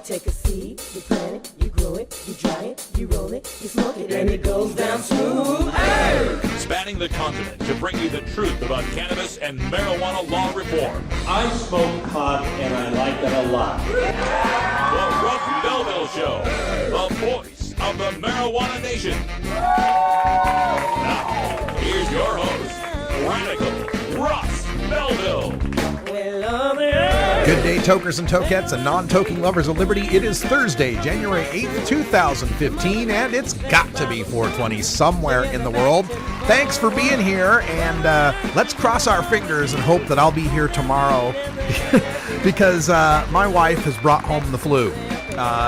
take a seed, you plant it, you grow it, you dry it, you roll it, you smoke it, and it goes down smooth. Hey! Spanning the continent to bring you the truth about cannabis and marijuana law reform. I smoke pot and I like it a lot. The Russ Belville Show, the voice of the marijuana nation. Now, here's your host, Radical Russ Belville. Good day, tokers and tokettes and non-toking lovers of liberty. It is Thursday, January 8th, 2015, and it's got to be 420 somewhere in the world. Thanks for being here, and let's cross our fingers and hope that I'll be here tomorrow because my wife has brought home the flu.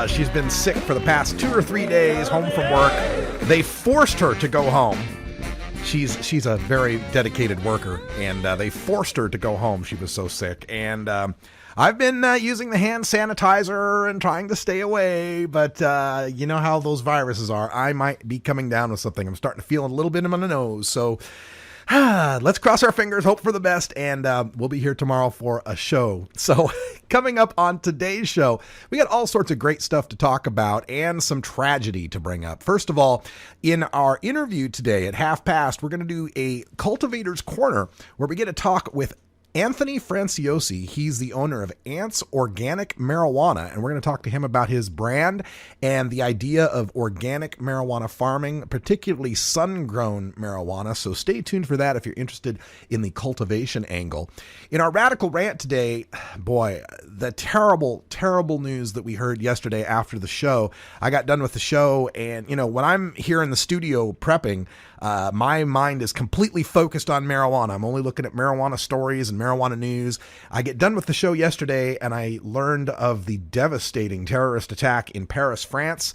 She's been sick for the past 2 or 3 days, home from work. They forced her to go home. She's a very dedicated worker, and they forced her to go home. She was so sick, and I've been using the hand sanitizer and trying to stay away, but you know how those viruses are. I might be coming down with something. I'm starting to feel a little bit in my nose, so let's cross our fingers, hope for the best, and we'll be here tomorrow for a show. So coming up on today's show, we got all sorts of great stuff to talk about and some tragedy to bring up. First of all, in our interview today at 5:30, we're going to do a Cultivator's Corner where we get to talk with Anthony Franciosi. He's the owner of Ants Organic Marijuana, and we're going to talk to him about his brand and the idea of organic marijuana farming, particularly sun-grown marijuana. So stay tuned for that if you're interested in the cultivation angle. In our Radical Rant today, boy, the terrible, terrible news that we heard yesterday after the show. I got done with the show, and you know, when I'm here in the studio prepping, my mind is completely focused on marijuana. I'm only looking at marijuana stories and marijuana news. I get done with the show yesterday and I learned of the devastating terrorist attack in Paris, France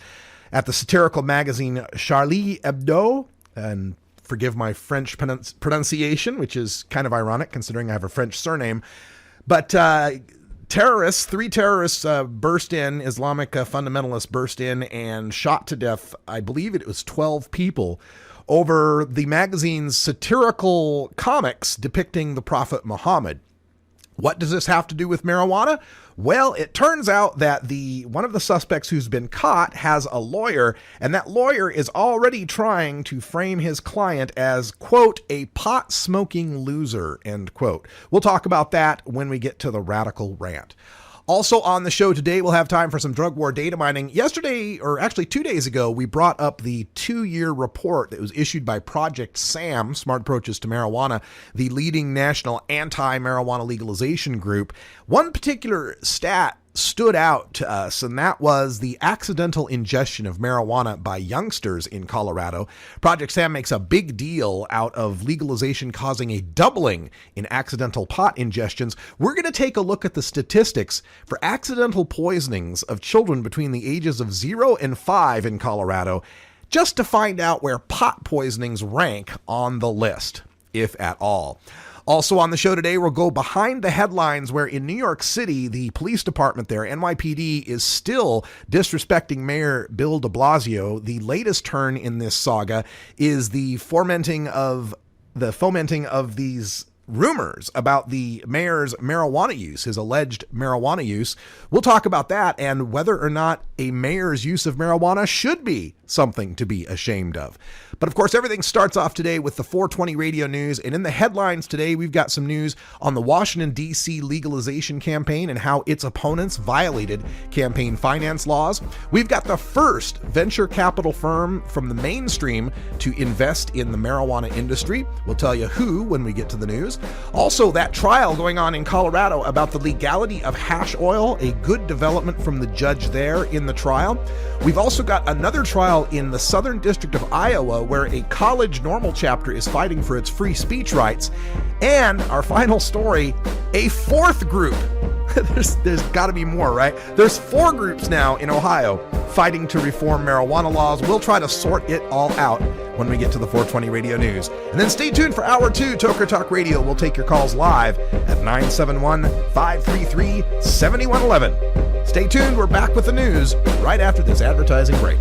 at the satirical magazine Charlie Hebdo. And forgive my French pronunciation, which is kind of ironic considering I have a French surname. But three terrorists burst in, Islamic fundamentalists burst in and shot to death, I believe it was 12 people, over the magazine's satirical comics depicting the Prophet Muhammad. What does this have to do with marijuana? Well, it turns out that one of the suspects who's been caught has a lawyer, and that lawyer is already trying to frame his client as, quote, a pot-smoking loser, end quote. We'll talk about that when we get to the Radical Rant. Also on the show today, we'll have time for some drug war data mining. Yesterday, or actually 2 days ago, we brought up the 2-year report that was issued by Project SAM, Smart Approaches to Marijuana, the leading national anti-marijuana legalization group. One particular stat stood out to us, and that was the accidental ingestion of marijuana by youngsters in Colorado. Project SAM makes a big deal out of legalization causing a doubling in accidental pot ingestions. We're going to take a look at the statistics for accidental poisonings of children between the ages of 0 and 5 in Colorado, just to find out where pot poisonings rank on the list, if at all. Also on the show today, we'll go behind the headlines where in New York City, the police department there, NYPD, is still disrespecting Mayor Bill de Blasio. The latest turn in this saga is the fomenting of these rumors about the mayor's marijuana use, his alleged marijuana use. We'll talk about that and whether or not a mayor's use of marijuana should be something to be ashamed of. But of course, everything starts off today with the 420 radio news. And in the headlines today, we've got some news on the Washington, D.C. legalization campaign and how its opponents violated campaign finance laws. We've got the first venture capital firm from the mainstream to invest in the marijuana industry. We'll tell you who when we get to the news. Also, that trial going on in Colorado about the legality of hash oil, a good development from the judge there in the trial. We've also got another trial in the Southern District of Iowa where a college normal chapter is fighting for its free speech rights. And our final story, a fourth group. There's got to be more, right? There's 4 groups now in Ohio fighting to reform marijuana laws. We'll try to sort it all out when we get to the 420 radio news. And then stay tuned for Hour 2, Toker Talk Radio. We'll take your calls live at 971-533-7111. Stay tuned. We're back with the news right after this advertising break.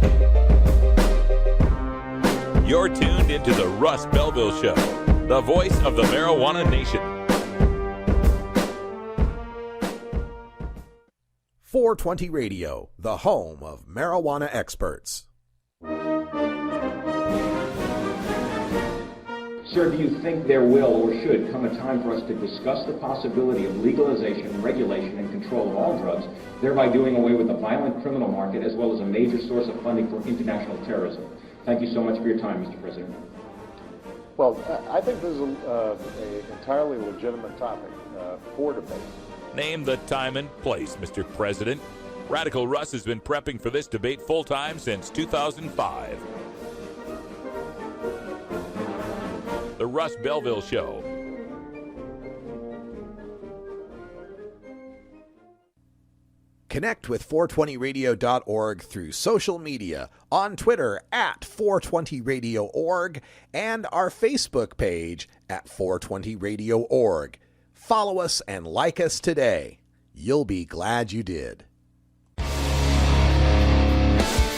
You're tuned into the Russ Belville Show, the voice of the marijuana nation. 420 Radio, the home of marijuana experts. Sir, do you think there will or should come a time for us to discuss the possibility of legalization, regulation, and control of all drugs, thereby doing away with the violent criminal market as well as a major source of funding for international terrorism? Thank you so much for your time, Mr. President. Well, I think this is an entirely legitimate topic for debate. Name the time and place, Mr. President. Radical Russ has been prepping for this debate full-time since 2005. The Russ Belville Show. Connect with 420radio.org through social media, on Twitter at 420radio.org, and our Facebook page at 420radio.org. Follow us and like us today. You'll be glad you did.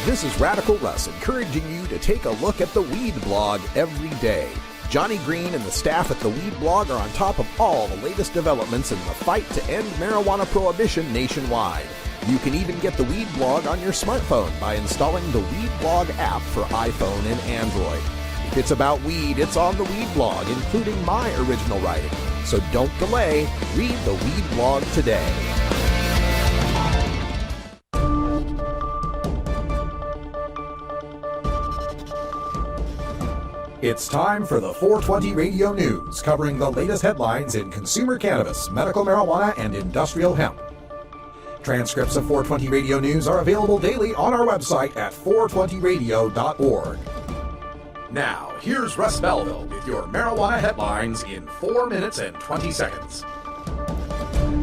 This is Radical Russ encouraging you to take a look at the Weed Blog every day. Johnny Green and the staff at the Weed Blog are on top of all the latest developments in the fight to end marijuana prohibition nationwide. You can even get the Weed Blog on your smartphone by installing the Weed Blog app for iPhone and Android. If it's about weed, it's on the Weed Blog, including my original writing. So don't delay. Read the Weed Blog today. It's time for the 420 Radio News, covering the latest headlines in consumer cannabis, medical marijuana, and industrial hemp. Transcripts of 420 Radio News are available daily on our website at 420radio.org. Now, here's Russ Belville with your marijuana headlines in 4 minutes and 20 seconds.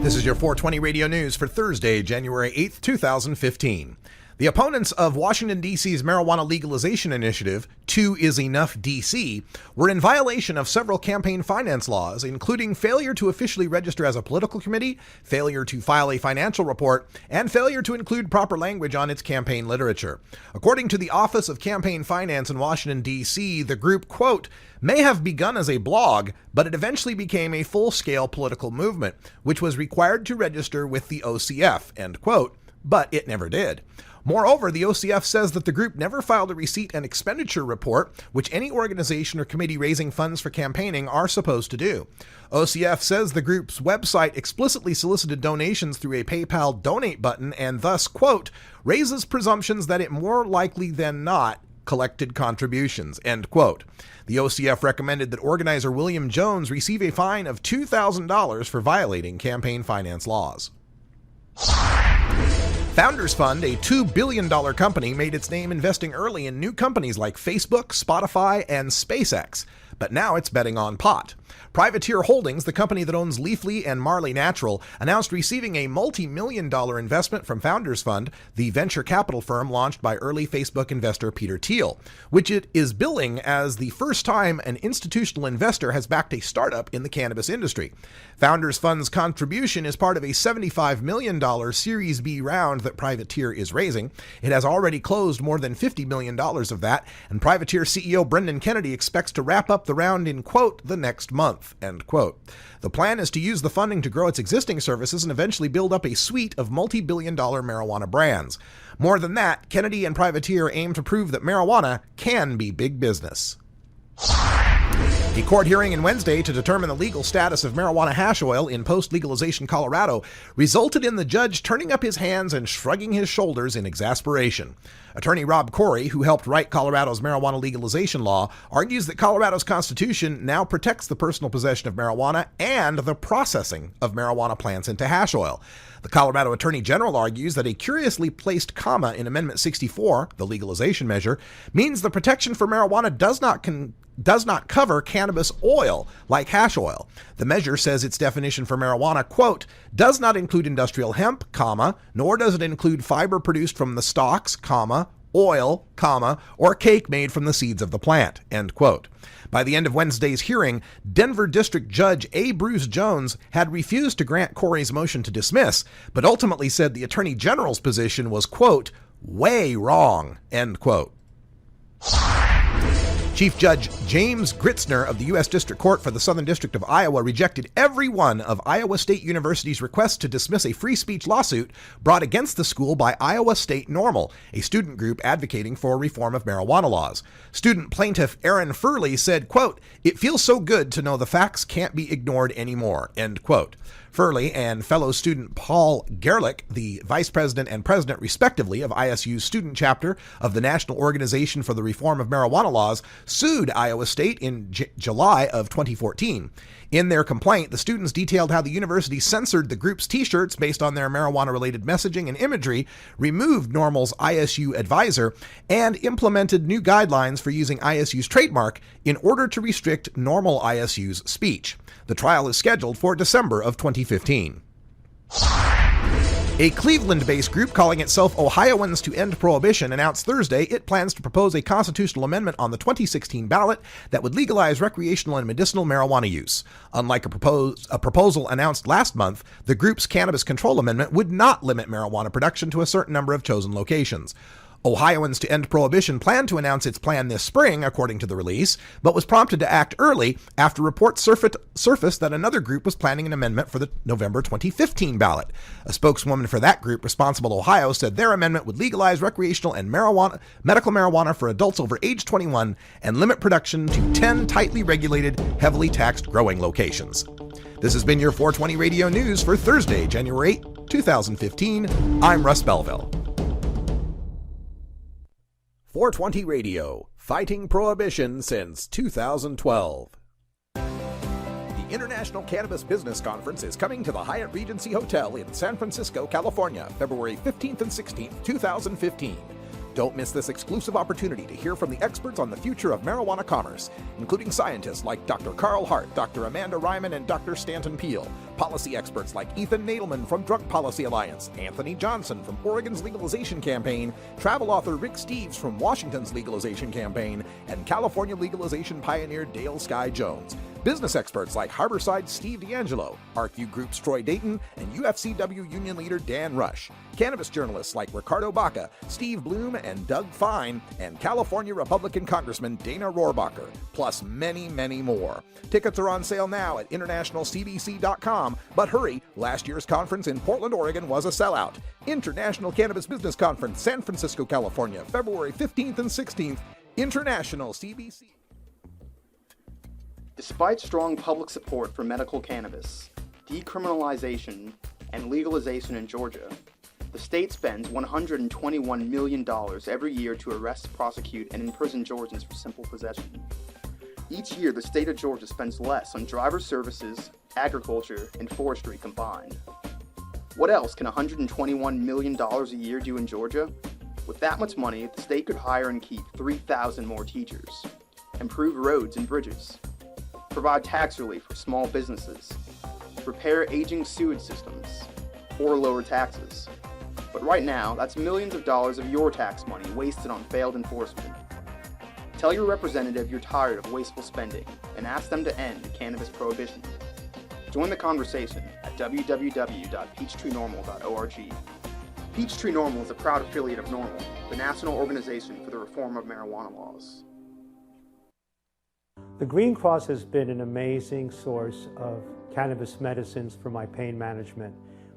This is your 420 Radio News for Thursday, January 8th, 2015. The opponents of Washington, D.C.'s marijuana legalization initiative, 2 is Enough D.C., were in violation of several campaign finance laws, including failure to officially register as a political committee, failure to file a financial report, and failure to include proper language on its campaign literature. According to the Office of Campaign Finance in Washington, D.C., the group, quote, may have begun as a blog, but it eventually became a full-scale political movement, which was required to register with the OCF, end quote, but it never did. Moreover, the OCF says that the group never filed a receipt and expenditure report, which any organization or committee raising funds for campaigning are supposed to do. OCF says the group's website explicitly solicited donations through a PayPal donate button and thus, quote, raises presumptions that it more likely than not collected contributions, end quote. The OCF recommended that organizer William Jones receive a fine of $2,000 for violating campaign finance laws. Founders Fund, a $2 billion company, made its name investing early in new companies like Facebook, Spotify, and SpaceX. But now it's betting on pot. Privateer Holdings, the company that owns Leafly and Marley Natural, announced receiving a multi-million-dollar investment from Founders Fund, the venture capital firm launched by early Facebook investor Peter Thiel, which it is billing as the first time an institutional investor has backed a startup in the cannabis industry. Founders Fund's contribution is part of a $75 million Series B round that Privateer is raising. It has already closed more than $50 million of that, and Privateer CEO Brendan Kennedy expects to wrap up the round in, quote, the next month, end quote. The plan is to use the funding to grow its existing services and eventually build up a suite of multi-billion-dollar marijuana brands. More than that, Kennedy and Privateer aim to prove that marijuana can be big business. A court hearing on Wednesday to determine the legal status of marijuana hash oil in post-legalization Colorado resulted in the judge turning up his hands and shrugging his shoulders in exasperation. Attorney Rob Corey, who helped write Colorado's marijuana legalization law, argues that Colorado's constitution now protects the personal possession of marijuana and the processing of marijuana plants into hash oil. The Colorado Attorney General argues that a curiously placed comma in Amendment 64, the legalization measure, means the protection for marijuana does not cover cannabis oil like hash oil. The measure says its definition for marijuana, quote, does not include industrial hemp, comma, nor does it include fiber produced from the stalks, comma, oil, comma, or cake made from the seeds of the plant, end quote. By the end of Wednesday's hearing, Denver District Judge A. Bruce Jones had refused to grant Corey's motion to dismiss, but ultimately said the Attorney General's position was, quote, way wrong, end quote. Chief Judge James Gritzner of the U.S. District Court for the Southern District of Iowa rejected every one of Iowa State University's requests to dismiss a free speech lawsuit brought against the school by Iowa State Normal, a student group advocating for reform of marijuana laws. Student plaintiff Aaron Furley said, quote, "It feels so good to know the facts can't be ignored anymore," end quote. Furley and fellow student Paul Gerlich, the vice president and president, respectively, of ISU's student chapter of the National Organization for the Reform of Marijuana Laws, sued Iowa State in July of 2014. In their complaint, the students detailed how the university censored the group's t-shirts based on their marijuana-related messaging and imagery, removed Normal's ISU advisor, and implemented new guidelines for using ISU's trademark in order to restrict Normal ISU's speech. The trial is scheduled for December of 2015. A Cleveland-based group calling itself Ohioans to End Prohibition announced Thursday it plans to propose a constitutional amendment on the 2016 ballot that would legalize recreational and medicinal marijuana use. Unlike a proposal announced last month, the group's cannabis control amendment would not limit marijuana production to a certain number of chosen locations. Ohioans to End Prohibition planned to announce its plan this spring, according to the release, but was prompted to act early after reports surfaced that another group was planning an amendment for the November 2015 ballot. A spokeswoman for that group, Responsible Ohio, said their amendment would legalize recreational and medical marijuana for adults over age 21 and limit production to 10 tightly regulated, heavily taxed growing locations. This has been your 420 Radio News for Thursday, January 8, 2015. I'm Russ Belville. 420 Radio, fighting prohibition since 2012. The International Cannabis Business Conference is coming to the Hyatt Regency Hotel in San Francisco, California, February 15th and 16th, 2015. Don't miss this exclusive opportunity to hear from the experts on the future of marijuana commerce, including scientists like Dr. Carl Hart, Dr. Amanda Ryman, and Dr. Stanton Peel, policy experts like Ethan Nadelman from Drug Policy Alliance, Anthony Johnson from Oregon's Legalization Campaign, travel author Rick Steves from Washington's Legalization Campaign, and California legalization pioneer Dale Sky Jones. Business experts like Harborside Steve D'Angelo, RQ Group's Troy Dayton, and UFCW union leader Dan Rush. Cannabis journalists like Ricardo Baca, Steve Bloom, and Doug Fine, and California Republican Congressman Dana Rohrabacher, plus many, many more. Tickets are on sale now at internationalcbc.com, but hurry, last year's conference in Portland, Oregon was a sellout. International Cannabis Business Conference, San Francisco, California, February 15th and 16th, International CBC. Despite strong public support for medical cannabis, decriminalization, and legalization in Georgia, the state spends $121 million every year to arrest, prosecute, and imprison Georgians for simple possession. Each year, the state of Georgia spends less on driver services, agriculture, and forestry combined. What else can $121 million a year do in Georgia? With that much money, the state could hire and keep 3,000 more teachers, improve roads and bridges, provide tax relief for small businesses, repair aging sewage systems, or lower taxes. But right now, that's millions of dollars of your tax money wasted on failed enforcement. Tell your representative you're tired of wasteful spending and ask them to end cannabis prohibition. Join the conversation at www.peachtreenormal.org. Peachtree Normal is a proud affiliate of Normal, the national organization for the reform of marijuana laws. The Green Cross has been an amazing source of cannabis medicines for my pain management.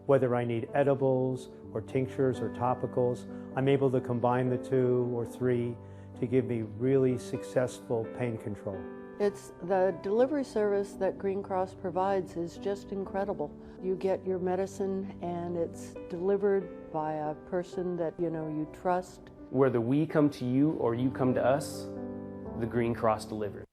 Whether I need edibles or tinctures or topicals, I'm able to combine the 2 or 3 to give me really successful pain control. It's the delivery service that Green Cross provides is just incredible. You get your medicine and it's delivered by a person that you trust. Whether we come to you or you come to us, the Green Cross delivers.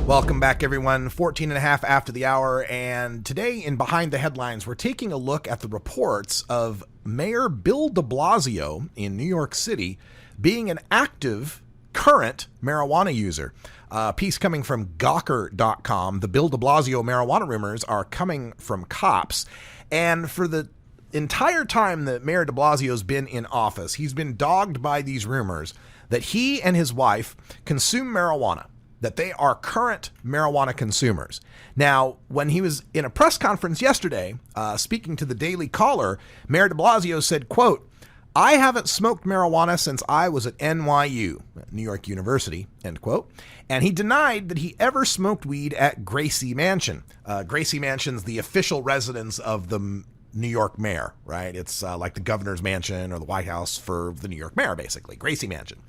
Welcome back, everyone. 14 and a half after the hour, and today in Behind the Headlines, we're taking a look at the reports of Mayor Bill de Blasio in New York City being an active, current marijuana user. A piece coming from Gawker.com. The Bill de Blasio marijuana rumors are coming from cops, and for the entire time that Mayor de Blasio's been in office, he's been dogged by these rumors that he and his wife consume marijuana. that they are current marijuana consumers. Now, when he was in a press conference yesterday, speaking to the Daily Caller, Mayor de Blasio said, quote, "I haven't smoked marijuana since I was at NYU, New York University," end quote. And he denied that he ever smoked weed at Gracie Mansion. Gracie Mansion's the official residence of the New York mayor, right? It's like the governor's mansion or the White House for the New York mayor, basically, Gracie Mansion.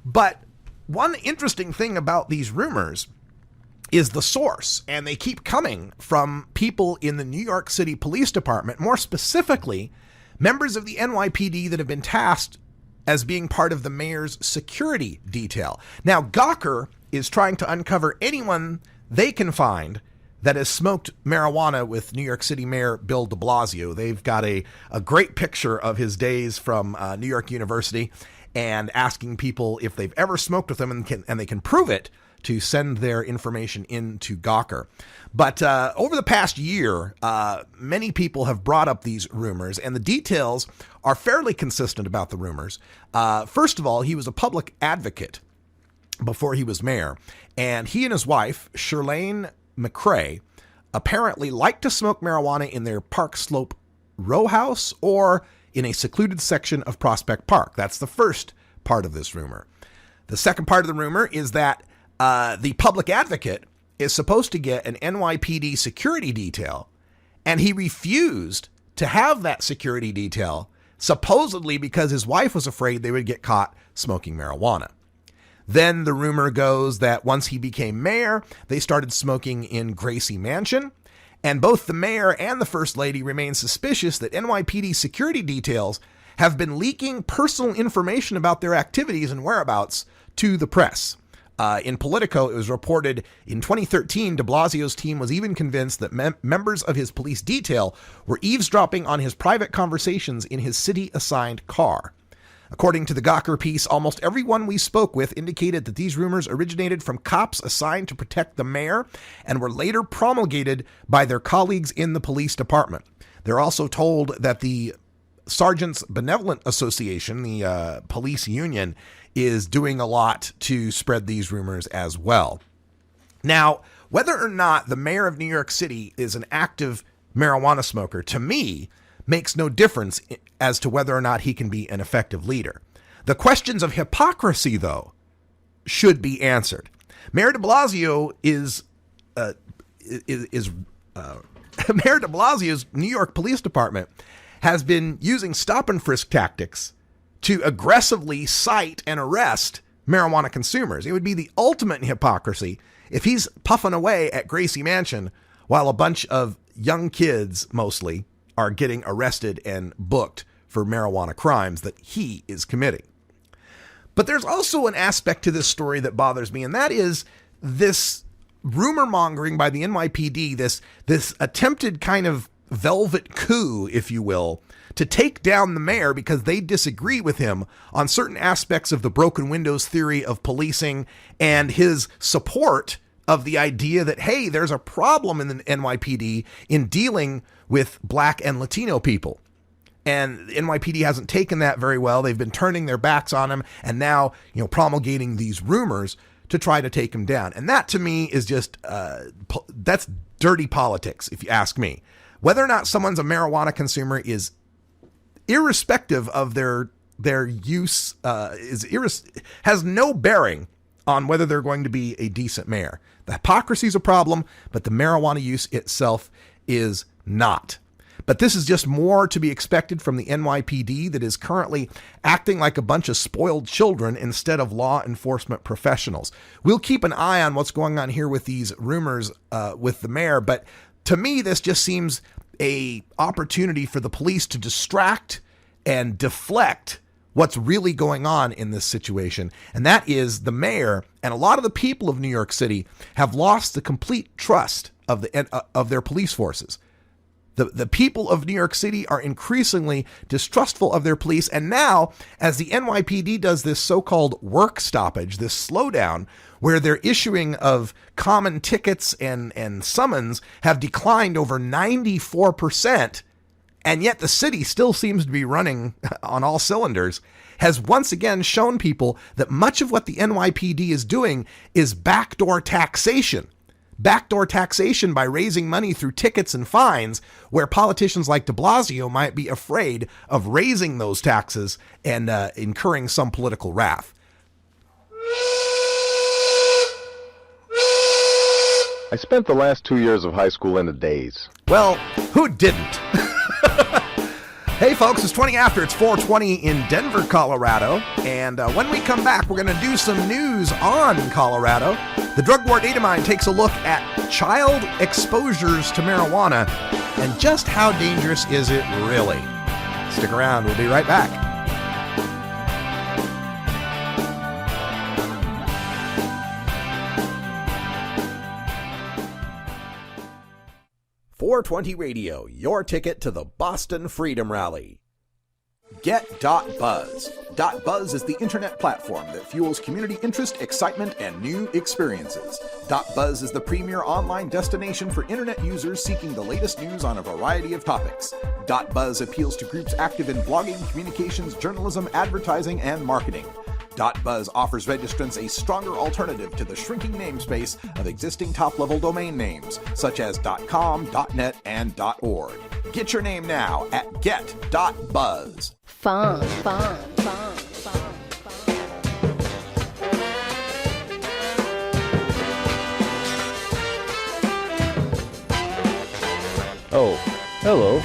But one interesting thing about these rumors is the source, and they keep coming from people in the New York City Police Department, more specifically, members of the NYPD that have been tasked as being part of the mayor's security detail. Now, Gawker is trying to uncover anyone they can find that has smoked marijuana with New York City Mayor Bill de Blasio. They've got a great picture of his days from New York University and asking people if they've ever smoked with him and they can prove it to send their information into Gawker. But over the past year, many people have brought up these rumors, and the details are fairly consistent about the rumors. First of all, he was a public advocate before he was mayor, and he and his wife, Shirlane McCrae, apparently like to smoke marijuana in their Park Slope row house or in a secluded section of Prospect Park. That's the first part of this rumor. The second part of the rumor is that the public advocate is supposed to get an NYPD security detail, and he refused to have that security detail, supposedly because his wife was afraid they would get caught smoking marijuana. Then the rumor goes that once he became mayor, they started smoking in Gracie Mansion, and both the mayor and the first lady remain suspicious that NYPD security details have been leaking personal information about their activities and whereabouts to the press. In Politico, it was reported in 2013, de Blasio's team was even convinced that members of his police detail were eavesdropping on his private conversations in his city-assigned car. According to the Gawker piece, almost everyone we spoke with indicated that these rumors originated from cops assigned to protect the mayor and were later promulgated by their colleagues in the police department. They're also told that the Sergeants Benevolent Association, the police union, is doing a lot to spread these rumors as well. Now, whether or not the mayor of New York City is an active marijuana smoker, to me, makes no difference as to whether or not he can be an effective leader. The questions of hypocrisy, though, should be answered. Mayor de Blasio Mayor de Blasio's New York Police Department has been using stop and frisk tactics to aggressively cite and arrest marijuana consumers. It would be the ultimate in hypocrisy if he's puffing away at Gracie Mansion while a bunch of young kids, mostly, are getting arrested and booked for marijuana crimes that he is committing. But there's also an aspect to this story that bothers me, and that is this rumor mongering by the NYPD, this attempted kind of velvet coup, if you will, to take down the mayor because they disagree with him on certain aspects of the broken windows theory of policing and his support of the idea that, hey, there's a problem in the NYPD in dealing with Black and Latino people. And the NYPD hasn't taken that very well. They've been turning their backs on him and now, promulgating these rumors to try to take him down. And that to me is just, that's dirty politics, if you ask me. Whether or not someone's a marijuana consumer is irrespective of their use, has no bearing on whether they're going to be a decent mayor. The hypocrisy is a problem, but the marijuana use itself is not. But this is just more to be expected from the NYPD that is currently acting like a bunch of spoiled children instead of law enforcement professionals. We'll keep an eye on what's going on here with these rumors with the mayor, but to me, this just seems a opportunity for the police to distract and deflect what's really going on in this situation. And that is the mayor and a lot of the people of New York City have lost the complete trust of their police forces. The people of New York City are increasingly distrustful of their police. And now, as the NYPD does this so-called work stoppage, this slowdown, where their issuing of common tickets and summons have declined over 94%, and yet the city still seems to be running on all cylinders, has once again shown people that much of what the NYPD is doing is backdoor taxation. Backdoor taxation by raising money through tickets and fines, where politicians like de Blasio might be afraid of raising those taxes and incurring some political wrath. I spent the last 2 years of high school in the days. Well, who didn't? Hey folks, it's 20 after. It's 4:20 in Denver, Colorado. And when we come back, we're going to do some news on Colorado. The Drug War Data Mine takes a look at child exposures to marijuana and just how dangerous is it really. Stick around. We'll be right back. 420 Radio, your ticket to the Boston Freedom Rally. Get.Buzz. .Buzz is the internet platform that fuels community interest, excitement, and new experiences. .Buzz is the premier online destination for internet users seeking the latest news on a variety of topics. .Buzz appeals to groups active in blogging, communications, journalism, advertising, and marketing. .Buzz offers registrants a stronger alternative to the shrinking namespace of existing top-level domain names, such as .com, .net, and .org. Get your name now at get.buzz. Fun. Oh, hello.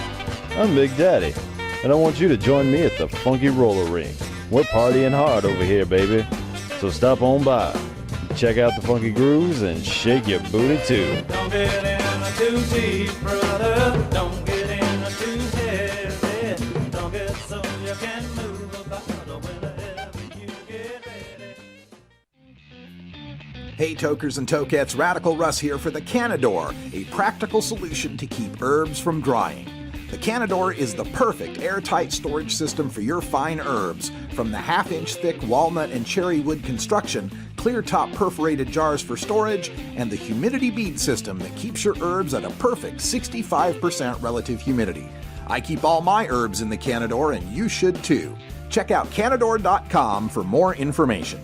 I'm Big Daddy, and I want you to join me at the Funky Roller Ring. We're partying hard over here, baby. So stop on by, check out the funky grooves, and shake your booty too. Don't get in too deep, brother. Don't get in too heavy. Don't get so you can move about whenever you get ready. Hey tokers and tokettes, Radical Russ here for the Canador, a practical solution to keep herbs from drying. The Canador is the perfect airtight storage system for your fine herbs, from the half-inch thick walnut and cherry wood construction, clear-top perforated jars for storage, and the humidity bead system that keeps your herbs at a perfect 65% relative humidity. I keep all my herbs in the Canador, and you should too. Check out Canador.com for more information.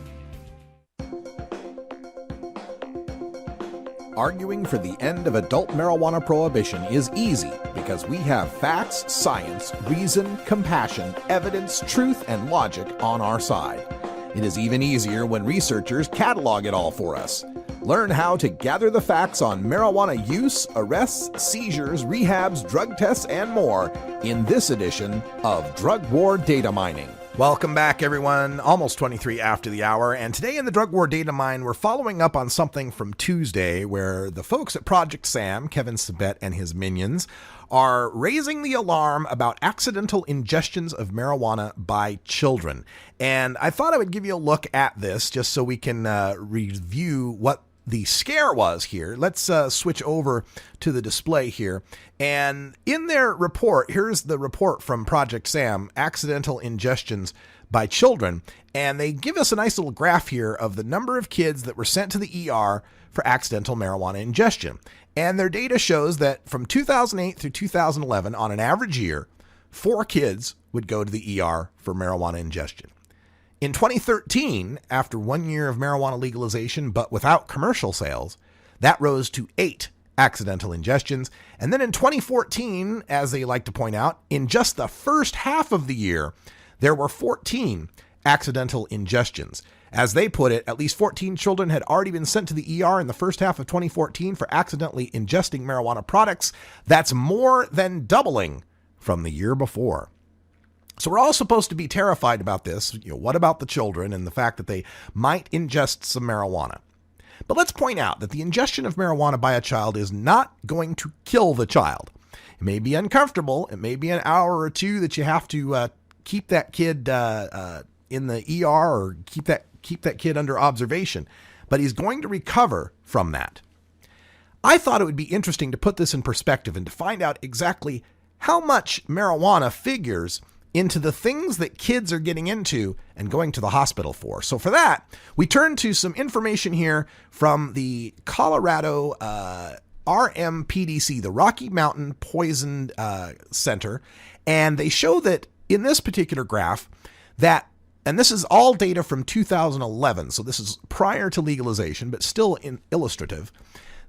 Arguing for the end of adult marijuana prohibition is easy because we have facts, science, reason, compassion, evidence, truth, and logic on our side. It is even easier when researchers catalog it all for us. Learn how to gather the facts on marijuana use, arrests, seizures, rehabs, drug tests, and more in this edition of Drug War Data Mining. Welcome back, everyone. Almost 23 after the hour. And today in the Drug War Data Mine, we're following up on something from Tuesday where the folks at Project Sam, Kevin Sabet and his minions, are raising the alarm about accidental ingestions of marijuana by children. And I thought I would give you a look at this just so we can review what the scare was here. Let's switch over to the display here. And in their report, here's the report from Project Sam, accidental ingestions by children. And they give us a nice little graph here of the number of kids that were sent to the ER for accidental marijuana ingestion. And their data shows that from 2008 through 2011, on an average year, 4 kids would go to the ER for marijuana ingestion. In 2013, after 1 year of marijuana legalization but without commercial sales, that rose to 8 accidental ingestions. And then in 2014, as they like to point out, in just the first half of the year, there were 14 accidental ingestions. As they put it, at least 14 children had already been sent to the ER in the first half of 2014 for accidentally ingesting marijuana products. That's more than doubling from the year before. So we're all supposed to be terrified about this. What about the children and the fact that they might ingest some marijuana? But let's point out that the ingestion of marijuana by a child is not going to kill the child. It may be uncomfortable. It may be an hour or two that you have to keep that kid in the ER or keep that kid under observation. But he's going to recover from that. I thought it would be interesting to put this in perspective and to find out exactly how much marijuana figures into the things that kids are getting into and going to the hospital for. So for that, we turn to some information here from the Colorado RMPDC, the Rocky Mountain Poison Center. And they show that in this particular graph that and this is all data from 2011, so this is prior to legalization, but still illustrative,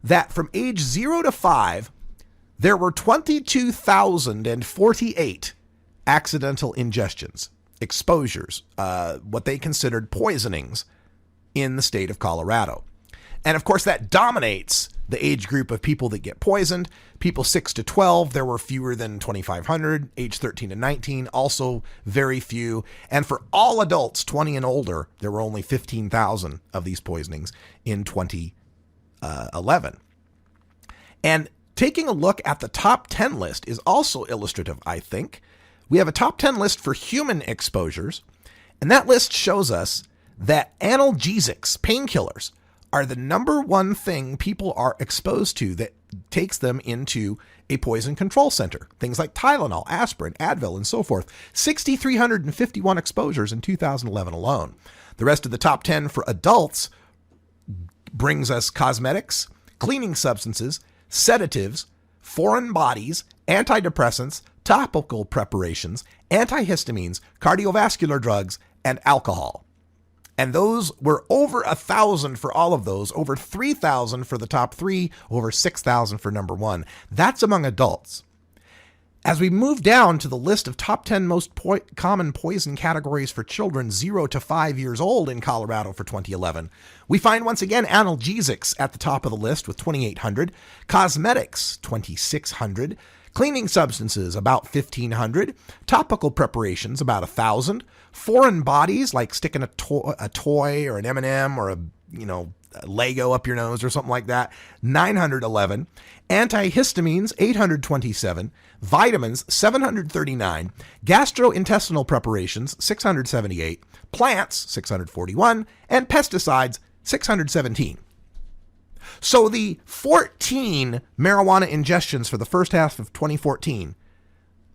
that from age 0 to 5, there were 22,048 accidental ingestions, exposures, what they considered poisonings in the state of Colorado. And of course, that dominates the age group of people that get poisoned. People 6 to 12, there were fewer than 2,500. Age 13 to 19, also very few. And for all adults 20 and older, there were only 15,000 of these poisonings in 2011. And taking a look at the top 10 list is also illustrative, I think. We have a top 10 list for human exposures, and that list shows us that analgesics, painkillers, are the number one thing people are exposed to that takes them into a poison control center. Things like Tylenol, aspirin, Advil, and so forth. 6,351 exposures in 2011 alone. The rest of the top 10 for adults brings us cosmetics, cleaning substances, sedatives, foreign bodies, antidepressants, topical preparations, antihistamines, cardiovascular drugs, and alcohol. And those were over 1,000 for all of those, over 3,000 for the top 3, over 6,000 for number 1. That's among adults. As we move down to the list of top 10 most common poison categories for children 0 to 5 years old in Colorado for 2011, we find once again analgesics at the top of the list with 2,800, cosmetics 2,600, cleaning substances about 1,500, topical preparations about 1,000, foreign bodies like sticking a toy or an M&M or a Lego up your nose or something like that, 911, antihistamines 827, vitamins 739, gastrointestinal preparations 678, plants 641, and pesticides 617. So the 14 marijuana ingestions for the first half of 2014,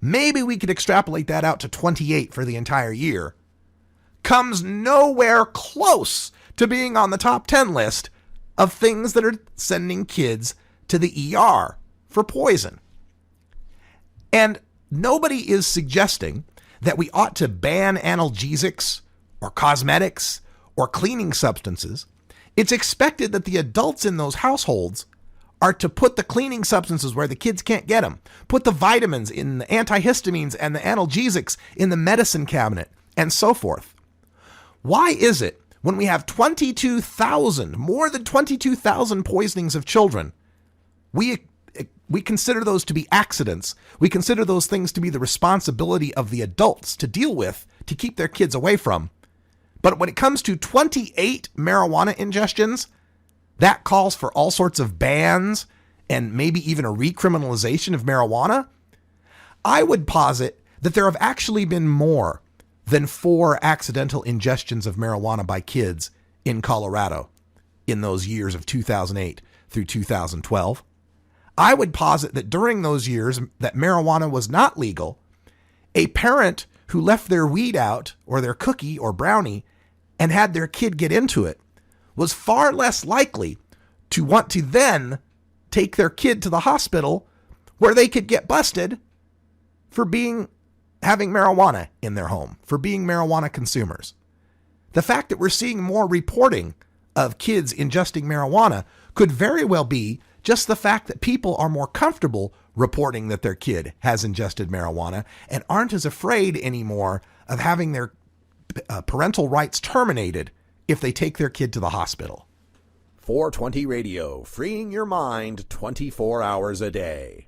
maybe we could extrapolate that out to 28 for the entire year, comes nowhere close to being on the top 10 list of things that are sending kids to the ER for poison. And nobody is suggesting that we ought to ban analgesics or cosmetics or cleaning substances. It's expected that the adults in those households are to put the cleaning substances where the kids can't get them, put the vitamins in the antihistamines and the analgesics in the medicine cabinet, and so forth. Why is it when we have 22,000, more than 22,000 poisonings of children, we consider those to be accidents? We consider those things to be the responsibility of the adults to deal with, to keep their kids away from. But when it comes to 28 marijuana ingestions, that calls for all sorts of bans and maybe even a recriminalization of marijuana. I would posit that there have actually been more than 4 accidental ingestions of marijuana by kids in Colorado in those years of 2008 through 2012. I would posit that during those years that marijuana was not legal, a parent who left their weed out or their cookie or brownie and had their kid get into it was far less likely to want to then take their kid to the hospital where they could get busted for having marijuana in their home, for being marijuana consumers. The fact that we're seeing more reporting of kids ingesting marijuana could very well be just the fact that people are more comfortable reporting that their kid has ingested marijuana and aren't as afraid anymore of having their parental rights terminated if they take their kid to the hospital. 420 Radio, freeing your mind 24 hours a day.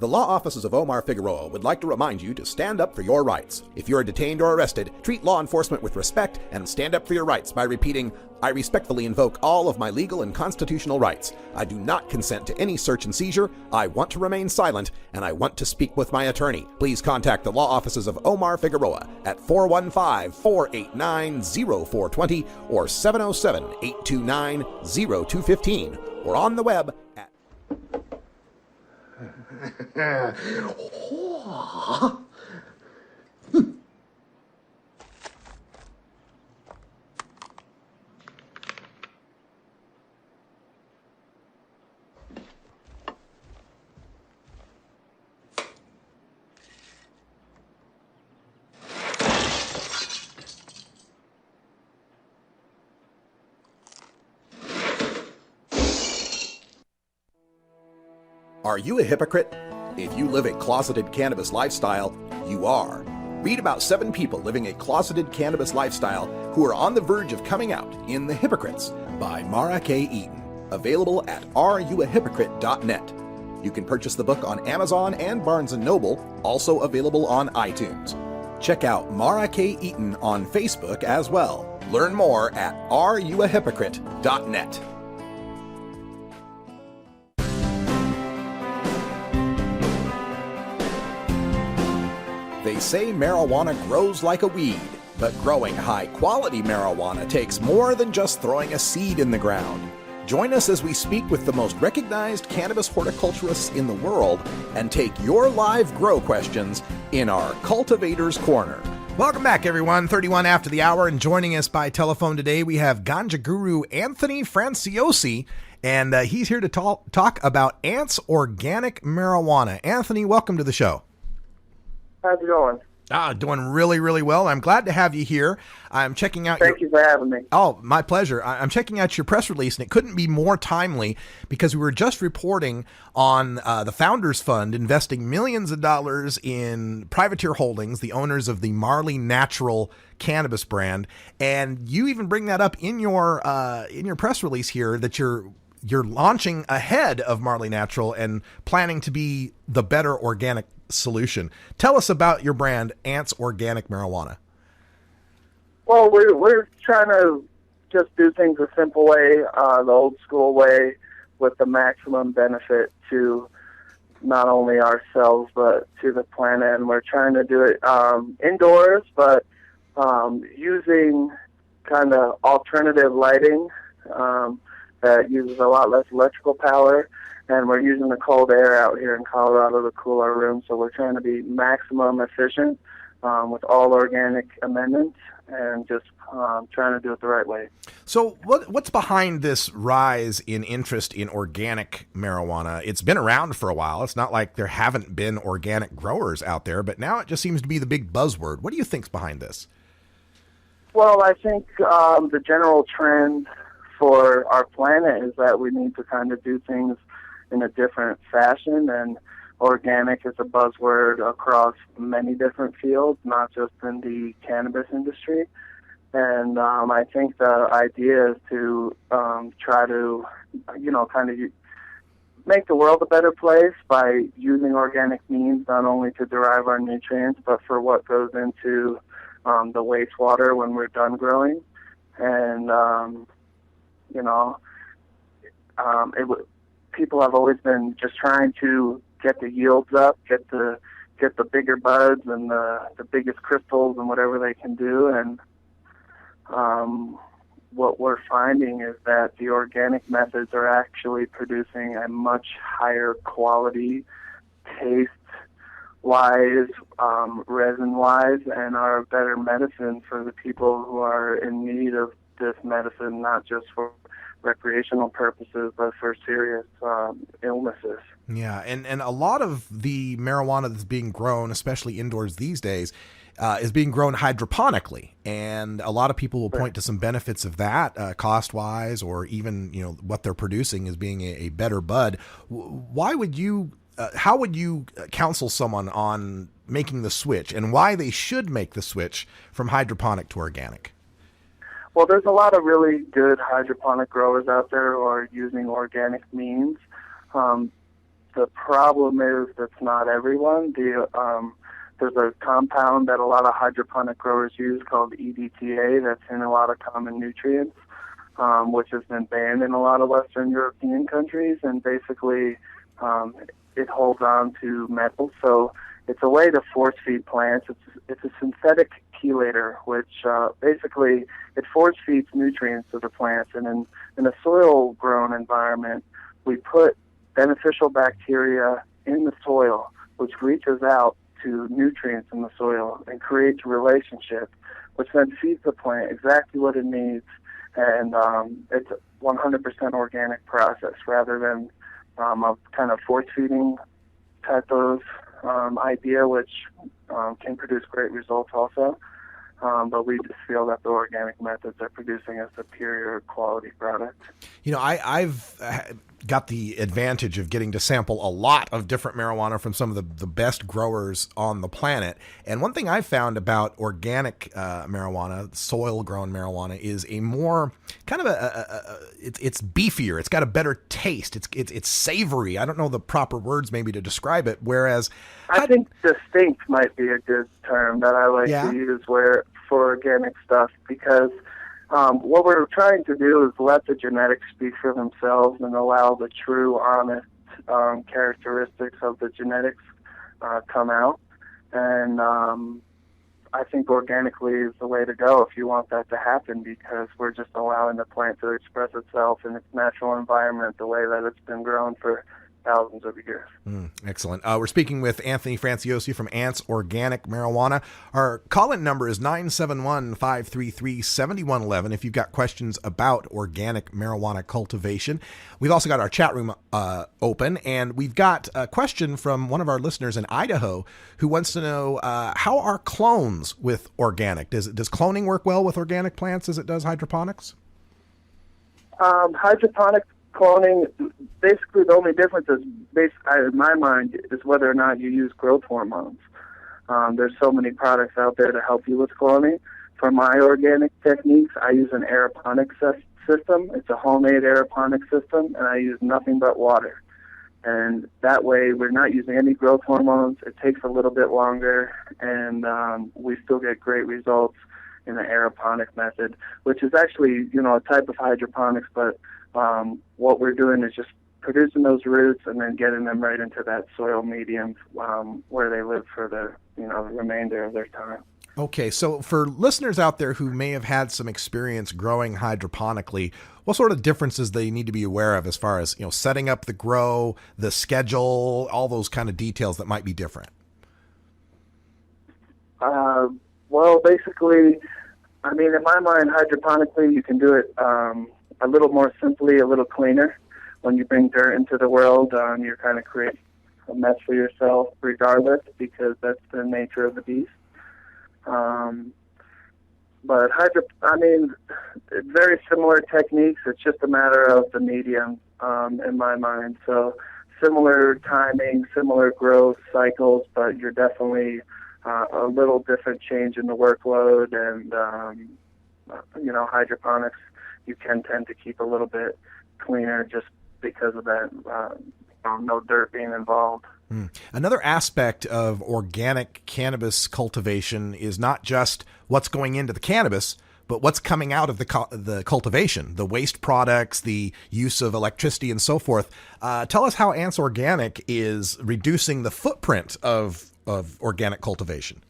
The law offices of Omar Figueroa would like to remind you to stand up for your rights. If you are detained or arrested, treat law enforcement with respect and stand up for your rights by repeating, "I respectfully invoke all of my legal and constitutional rights. I do not consent to any search and seizure. I want to remain silent, and I want to speak with my attorney." Please contact the law offices of Omar Figueroa at 415-489-0420 or 707-829-0215 or on the web at Are you a hypocrite? If you live a closeted cannabis lifestyle, you are. Read about 7 people living a closeted cannabis lifestyle who are on the verge of coming out in The Hypocrites by Mara K. Eaton. Available at areyouahypocrite.net. You can purchase the book on Amazon and Barnes & Noble, also available on iTunes. Check out Mara K. Eaton on Facebook as well. Learn more at areyouahypocrite.net. They say marijuana grows like a weed, but growing high-quality marijuana takes more than just throwing a seed in the ground. Join us as we speak with the most recognized cannabis horticulturists in the world and take your live grow questions in our Cultivator's Corner. Welcome back, everyone. 31 after the hour, and joining us by telephone today, we have ganja guru Anthony Franciosi, and he's here to talk about Ant's organic marijuana. Anthony, welcome to the show. How's it going? Doing really, really well. I'm glad to have you here. I'm checking out. Thank you for having me. Oh, my pleasure. I'm checking out your press release, and it couldn't be more timely because we were just reporting on the Founders Fund investing millions of dollars in Privateer Holdings, the owners of the Marley Natural cannabis brand, and you even bring that up in your press release here that you're launching ahead of Marley Natural and planning to be the better organic solution. Tell us about your brand, Ant's Organic Marijuana. Well, we're trying to just do things a simple way, the old school way, with the maximum benefit to not only ourselves but to the planet. And we're trying to do it indoors, but using kind of alternative lighting that uses a lot less electrical power. And we're using the cold air out here in Colorado to cool our room, so we're trying to be maximum efficient with all organic amendments and just trying to do it the right way. So what's behind this rise in interest in organic marijuana? It's been around for a while. It's not like there haven't been organic growers out there, but now it just seems to be the big buzzword. What do you think's behind this? Well, I think the general trend for our planet is that we need to kind of do things in a different fashion, and organic is a buzzword across many different fields, not just in the cannabis industry. And I think the idea is to try to, kind of make the world a better place by using organic means, not only to derive our nutrients, but for what goes into the wastewater when we're done growing. And, people have always been just trying to get the yields up, get the bigger buds and the biggest crystals and whatever they can do. And what we're finding is that the organic methods are actually producing a much higher quality, taste-wise, resin-wise, and are a better medicine for the people who are in need of this medicine, not just for recreational purposes, but for serious illnesses. Yeah, and a lot of the marijuana that's being grown, especially indoors these days, is being grown hydroponically, and a lot of people will point to some benefits of that, cost-wise, or even what they're producing as being a better bud. Why would you? How would you counsel someone on making the switch, and why they should make the switch from hydroponic to organic? Well, there's a lot of really good hydroponic growers out there who are using organic means. The problem is that's not everyone. There's a compound that a lot of hydroponic growers use called EDTA that's in a lot of common nutrients, which has been banned in a lot of Western European countries, and basically it holds on to metals. So it's a way to force feed plants. It's a synthetic chelator, which basically it force feeds nutrients to the plants. And in a soil-grown environment, we put beneficial bacteria in the soil, which reaches out to nutrients in the soil and creates a relationship, which then feeds the plant exactly what it needs. And it's a 100% organic process rather than a kind of force-feeding type of idea, which can produce great results also. But we just feel that the organic methods are producing a superior quality product. I've got the advantage of getting to sample a lot of different marijuana from some of the best growers on the planet. And one thing I found about organic marijuana, soil-grown marijuana, is a more kind of it's beefier. It's got a better taste. It's savory. I don't know the proper words maybe to describe it. Whereas I think distinct might be a good term that I like to use for organic stuff, because what we're trying to do is let the genetics speak for themselves and allow the true, honest characteristics of the genetics come out. And I think organically is the way to go if you want that to happen, because we're just allowing the plant to express itself in its natural environment the way that it's been grown for thousands of years. Excellent. We're speaking with Anthony Franciosi from Ants Organic Marijuana. Our call-in number is 971-533-7111 if you've got questions about organic marijuana cultivation. We've also got our chat room open, and we've got a question from one of our listeners in Idaho who wants to know how are clones with organic? Does cloning work well with organic plants as it does hydroponics? Hydroponic cloning, basically the only difference is, in my mind, is whether or not you use growth hormones. There's so many products out there to help you with cloning. For my organic techniques, I use an aeroponic system. It's a homemade aeroponic system, and I use nothing but water. And that way, we're not using any growth hormones. It takes a little bit longer, and we still get great results in the aeroponic method, which is actually, a type of hydroponics, but what we're doing is just producing those roots and then getting them right into that soil medium where they live for the remainder of their time. Okay, so for listeners out there who may have had some experience growing hydroponically, what sort of differences they need to be aware of as far as setting up the grow, the schedule, all those kind of details that might be different? Well, basically, I mean, in my mind, hydroponically, you can do it a little more simply, a little cleaner. When you bring dirt into the world, you're kind of creating a mess for yourself regardless, because that's the nature of the beast. But very similar techniques. It's just a matter of the medium in my mind. So similar timing, similar growth cycles, but you're definitely a little different change in the workload. And, hydroponics, you can tend to keep a little bit cleaner just because of that, no dirt being involved. Another aspect of organic cannabis cultivation is not just what's going into the cannabis, but what's coming out of the cultivation, the waste products, the use of electricity, and so forth. Tell us how Ants Organic is reducing the footprint of organic cultivation.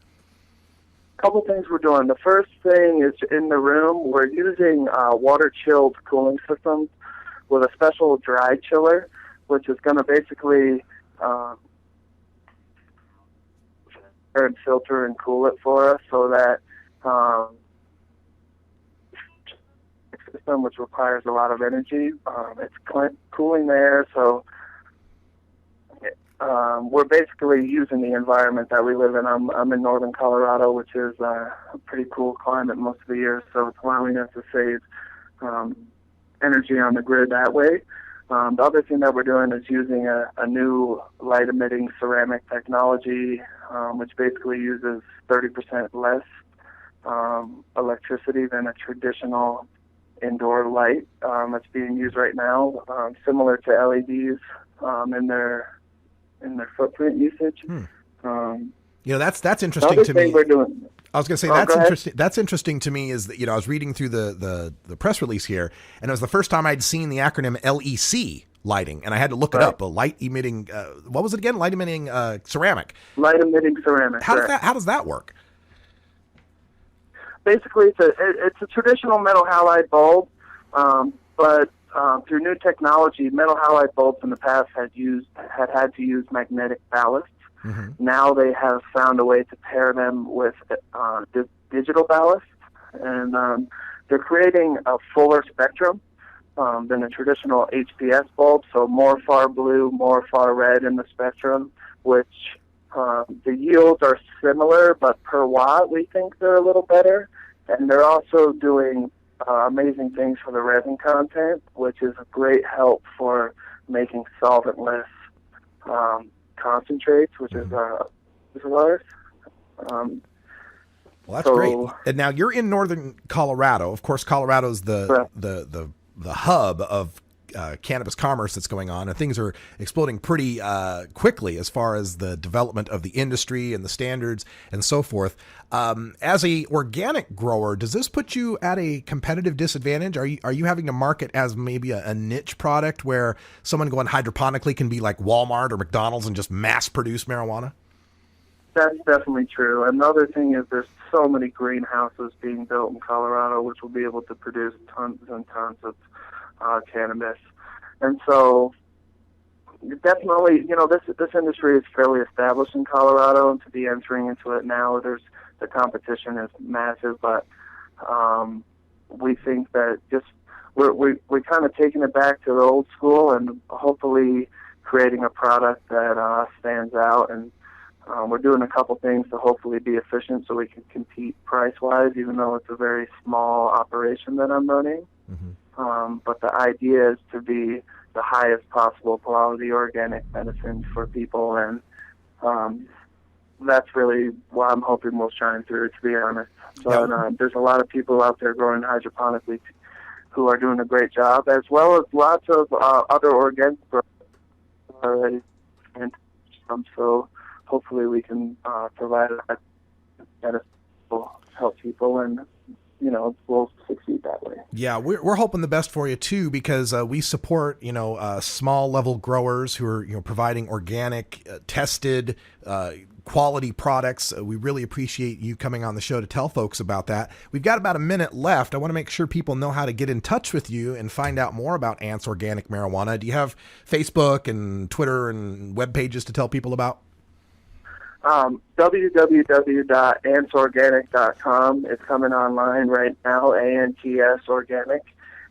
Couple things we're doing. The first thing is in the room, we're using water-chilled cooling systems with a special dry chiller, which is going to basically and filter and cool it for us, so that system, which requires a lot of energy, it's cooling the air, so we're basically using the environment that we live in. I'm in northern Colorado, which is a pretty cool climate most of the year, so it's allowing us to save energy on the grid that way. The other thing that we're doing is using a new light-emitting ceramic technology, which basically uses 30% less electricity than a traditional indoor light that's being used right now, similar to LEDs in their footprint usage. That's interesting to me. We're doing. I was going to say that's interesting. That's interesting to me is that I was reading through the press release here, and it was the first time I'd seen the acronym LEC lighting, and I had to look it up. A light emitting, what was it again? Light emitting ceramic. Light emitting ceramic. How does that work? Basically, it's a traditional metal halide bulb, but through new technology, metal halide bulbs in the past had to use magnetic ballasts. Mm-hmm. Now they have found a way to pair them with digital ballast, and they're creating a fuller spectrum than a traditional HPS bulb, so more far blue, more far red in the spectrum, which the yields are similar, but per watt we think they're a little better, and they're also doing amazing things for the resin content, which is a great help for making solventless concentrates, which is ours. Well, that's great. And now you're in northern Colorado. Of course, Colorado's the hub of cannabis commerce that's going on, and things are exploding pretty quickly as far as the development of the industry and the standards and so forth. As a organic grower, does this put you at a competitive disadvantage? Are you having to market as maybe a niche product where someone going hydroponically can be like Walmart or McDonald's and just mass produce marijuana? That's definitely true. Another thing is there's so many greenhouses being built in Colorado which will be able to produce tons and tons of cannabis. And so definitely, this industry is fairly established in Colorado, and to be entering into it now, the competition is massive, but we think that we're kind of taking it back to the old school and hopefully creating a product that stands out, and we're doing a couple things to hopefully be efficient so we can compete price-wise, even though it's a very small operation that I'm running. But the idea is to be the highest possible quality organic medicine for people, and that's really what I'm hoping will shine through, to be honest. But there's a lot of people out there growing hydroponically who are doing a great job, as well as lots of other organic growers already. So hopefully we can provide that will help people, and we'll succeed that way. Yeah, we're hoping the best for you too, because we support small level growers who are providing organic, tested, quality products. We really appreciate you coming on the show to tell folks about that. We've got about a minute left. I want to make sure people know how to get in touch with you and find out more about Ant's Organic Marijuana. Do you have Facebook and Twitter and web pages to tell people about? www.antsorganic.com. It's coming online right now, ANTS Organic.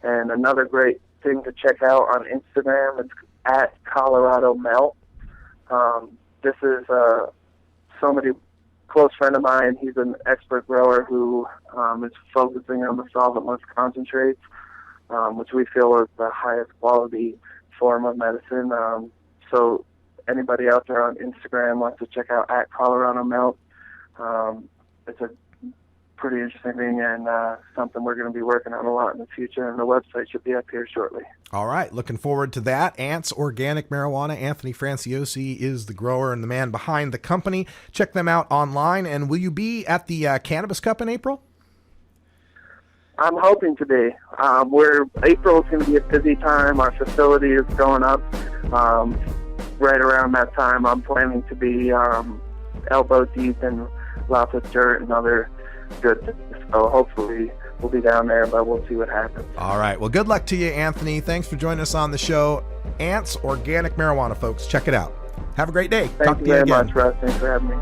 And another great thing to check out on Instagram, it's at Colorado Melt. This is somebody, close friend of mine. He's an expert grower who is focusing on the solventless concentrates, which we feel is the highest quality form of medicine. So anybody out there on Instagram wants to check out at Colorado Melt. It's a pretty interesting thing, and something we're going to be working on a lot in the future, and the website should be up here shortly. All right, looking forward to that. Ant's Organic Marijuana. Anthony Franciosi is the grower and the man behind the company. Check them out online. And will you be at the Cannabis Cup in April? I'm hoping to be. April is going to be a busy time. Our facility is going up. Right around that time, I'm planning to be elbow deep in lots of dirt and other good things. So hopefully we'll be down there, but we'll see what happens. All right. Well, good luck to you, Anthony. Thanks for joining us on the show. Ant's Organic Marijuana, folks. Check it out. Have a great day. Thank you very much, Russ. Thanks for having me.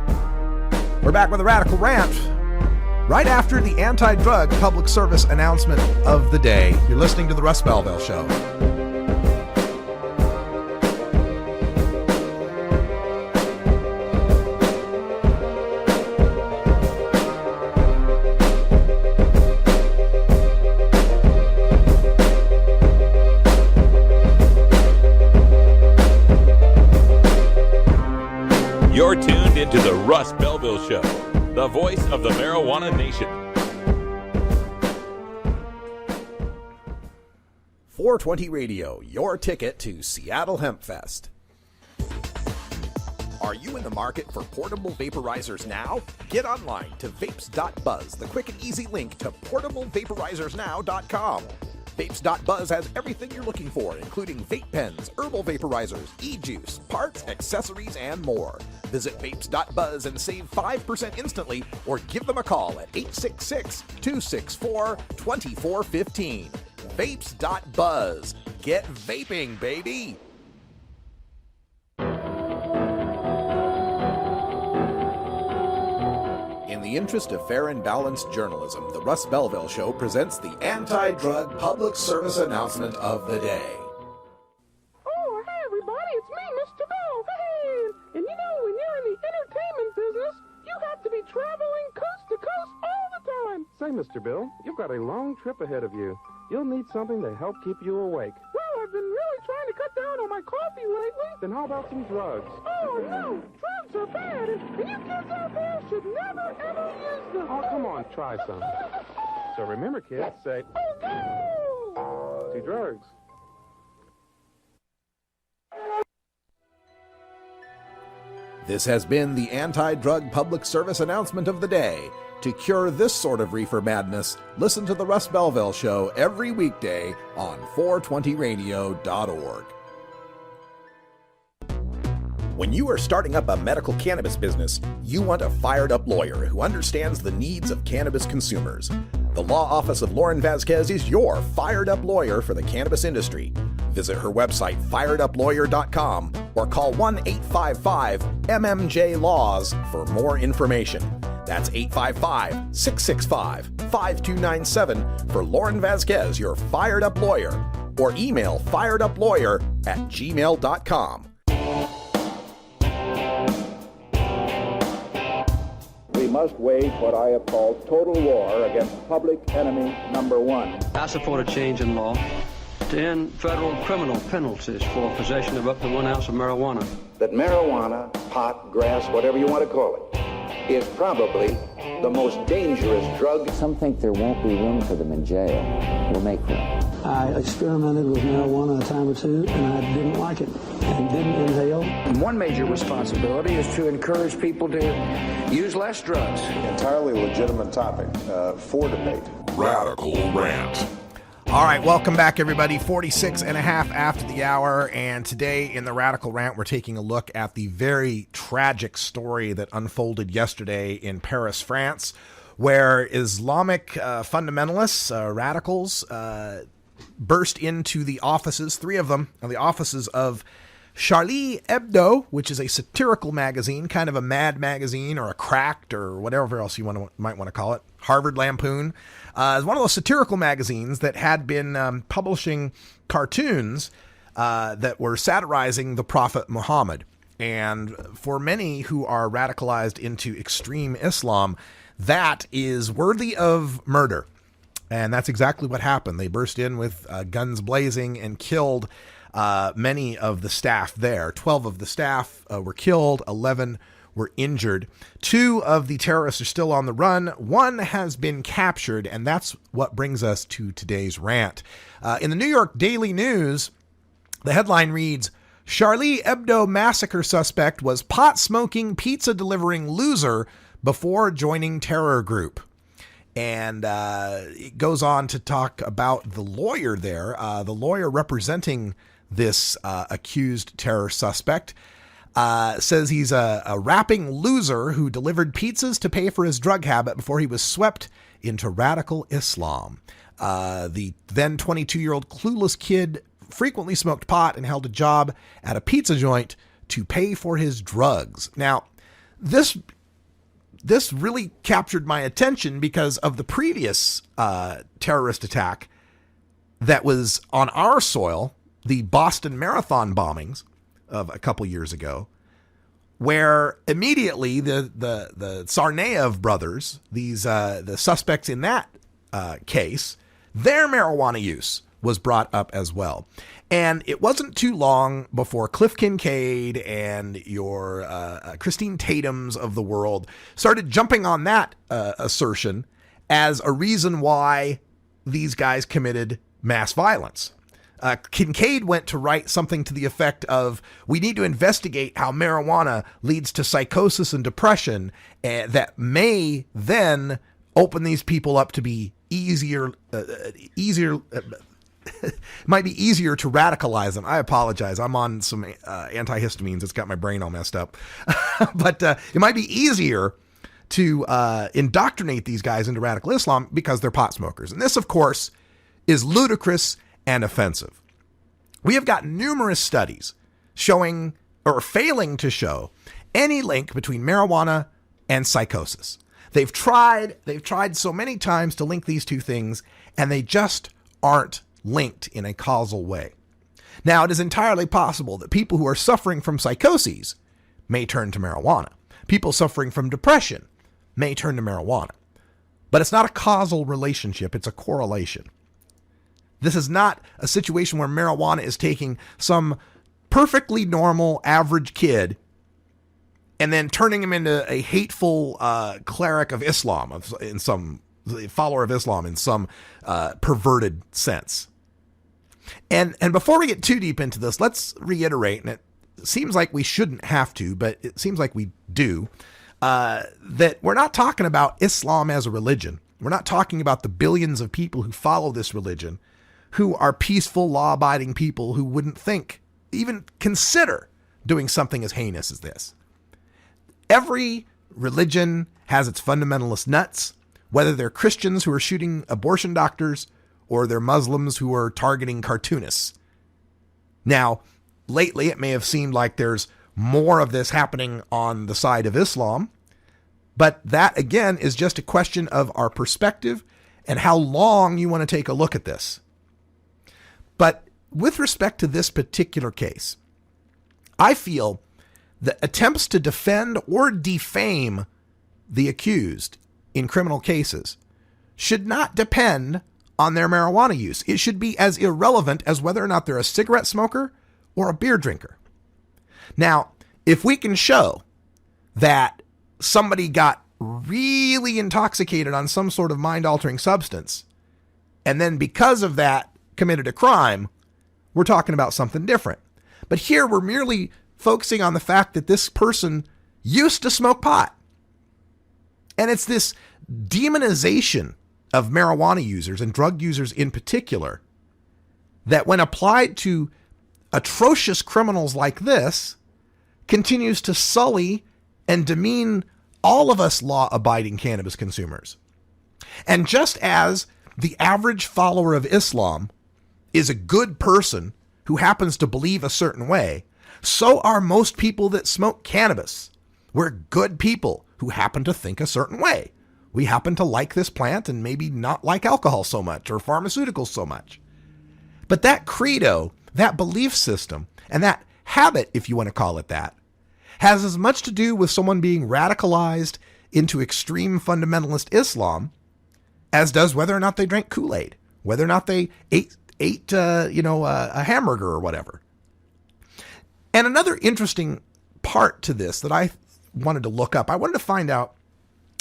We're back with a Radical Rant right after the anti-drug public service announcement of the day. You're listening to the Russ Belville Show. You're tuned into the Russ Belville Show, the voice of the marijuana nation. 420 Radio, your ticket to Seattle Hemp Fest. Are you in the market for portable vaporizers now? Get online to vapes.buzz, the quick and easy link to portablevaporizers.now.com. Vapes.buzz has everything you're looking for, including vape pens, herbal vaporizers, e-juice, parts, accessories, and more. Visit vapes.buzz and save 5% instantly, or give them a call at 866-264-2415. Vapes.buzz. Get vaping, baby! In the interest of fair and balanced journalism, the Russ Belville Show presents the anti-drug public service announcement of the day. Oh, hey everybody, it's me, Mr. Belville. And you know, when you're in the entertainment business, you have to be traveling coast to coast all the time. Say, Mr. Bill, you've got a long trip ahead of you. You'll need something to help keep you awake. Well, I've been really trying to cut down on my my coffee lately. Then how about some drugs? Oh, no. Drugs are bad, and you kids out there should never, ever use them. Oh, come on, try some. So remember, kids, say, Oh, no. to drugs. This has been the anti-drug public service announcement of the day. To cure this sort of reefer madness, listen to the Russ Belville Show every weekday on 420radio.org. When you are starting up a medical cannabis business, you want a fired-up lawyer who understands the needs of cannabis consumers. The law office of Lauren Vasquez is your fired-up lawyer for the cannabis industry. Visit her website, fireduplawyer.com, or call 1-855-MMJ-LAWS for more information. That's 855-665-5297 for Lauren Vasquez, your fired-up lawyer, or email fireduplawyer@gmail.com. We must wage what I have called total war against public enemy number one. I support a change in law to end federal criminal penalties for possession of up to 1 ounce of marijuana. That marijuana, pot, grass, whatever you want to call it, is probably the most dangerous drug. Some think there won't be room for them in jail. We'll make room. I experimented with marijuana a time or two, and I didn't like it and didn't inhale. One major responsibility is to encourage people to use less drugs. Entirely legitimate topic for debate. Radical Rant. All right, welcome back, everybody. 46 and a half after the hour, and today in the Radical Rant, we're taking a look at the very tragic story that unfolded yesterday in Paris, France, where Islamic fundamentalists, radicals, burst into the offices, three of them, the offices of Charlie Hebdo, which is a satirical magazine, kind of a mad magazine or a cracked or whatever else you might want to call it. Harvard Lampoon is one of those satirical magazines that had been publishing cartoons that were satirizing the Prophet Muhammad. And for many who are radicalized into extreme Islam, that is worthy of murder. And that's exactly what happened. They burst in with guns blazing and killed many of the staff there. 12 of the staff were killed, 11 were injured. 2 of the terrorists are still on the run. 1 has been captured, and that's what brings us to today's rant. In the New York Daily News, the headline reads, Charlie Hebdo massacre suspect was pot-smoking, pizza-delivering loser before joining terror group. And it goes on to talk about the lawyer there, the lawyer representing this accused terror suspect. Says he's a rapping loser who delivered pizzas to pay for his drug habit before he was swept into radical Islam. The then 22-year-old clueless kid frequently smoked pot and held a job at a pizza joint to pay for his drugs. Now, this really captured my attention because of the previous terrorist attack that was on our soil, the Boston Marathon bombings of a couple years ago, where immediately the Tsarnaev brothers, the suspects in that case, their marijuana use was brought up as well. And it wasn't too long before Cliff Kincaid and your Christine Tatums of the world started jumping on that assertion as a reason why these guys committed mass violence. Kincaid went to write something to the effect of, we need to investigate how marijuana leads to psychosis and depression that may then open these people up to be might be easier to radicalize them. I apologize. I'm on some antihistamines. It's got my brain all messed up. But it might be easier to indoctrinate these guys into radical Islam because they're pot smokers. And this, of course, is ludicrous and offensive. We have got numerous studies showing or failing to show any link between marijuana and psychosis. They've tried so many times to link these two things, and they just aren't linked in a causal way. Now, it is entirely possible that people who are suffering from psychoses may turn to marijuana. People suffering from depression may turn to marijuana. But it's not a causal relationship, it's a correlation. This is not a situation where marijuana is taking some perfectly normal, average kid and then turning him into a hateful cleric of Islam, in some follower of Islam in some perverted sense. And before we get too deep into this, let's reiterate, and it seems like we shouldn't have to, but it seems like we do, that we're not talking about Islam as a religion. We're not talking about the billions of people who follow this religion, who are peaceful, law-abiding people who wouldn't think, even consider doing something as heinous as this. Every religion has its fundamentalist nuts, whether they're Christians who are shooting abortion doctors or they're Muslims who are targeting cartoonists. Now, lately it may have seemed like there's more of this happening on the side of Islam, but that again is just a question of our perspective and how long you want to take a look at this. But with respect to this particular case, I feel that attempts to defend or defame the accused in criminal cases should not depend on their marijuana use. It should be as irrelevant as whether or not they're a cigarette smoker or a beer drinker. Now, if we can show that somebody got really intoxicated on some sort of mind-altering substance, and then because of that committed a crime, we're talking about something different. But here we're merely focusing on the fact that this person used to smoke pot. And it's this demonization of marijuana users and drug users in particular that, when applied to atrocious criminals like this, continues to sully and demean all of us law-abiding cannabis consumers. And just as the average follower of Islam is a good person who happens to believe a certain way, so are most people that smoke cannabis. We're good people who happen to think a certain way. We happen to like this plant and maybe not like alcohol so much or pharmaceuticals so much. But that credo, that belief system, and that habit, if you want to call it that, has as much to do with someone being radicalized into extreme fundamentalist Islam as does whether or not they drank Kool-Aid, whether or not they ate a hamburger or whatever. And another interesting part to this that I wanted to look up, I wanted to find out,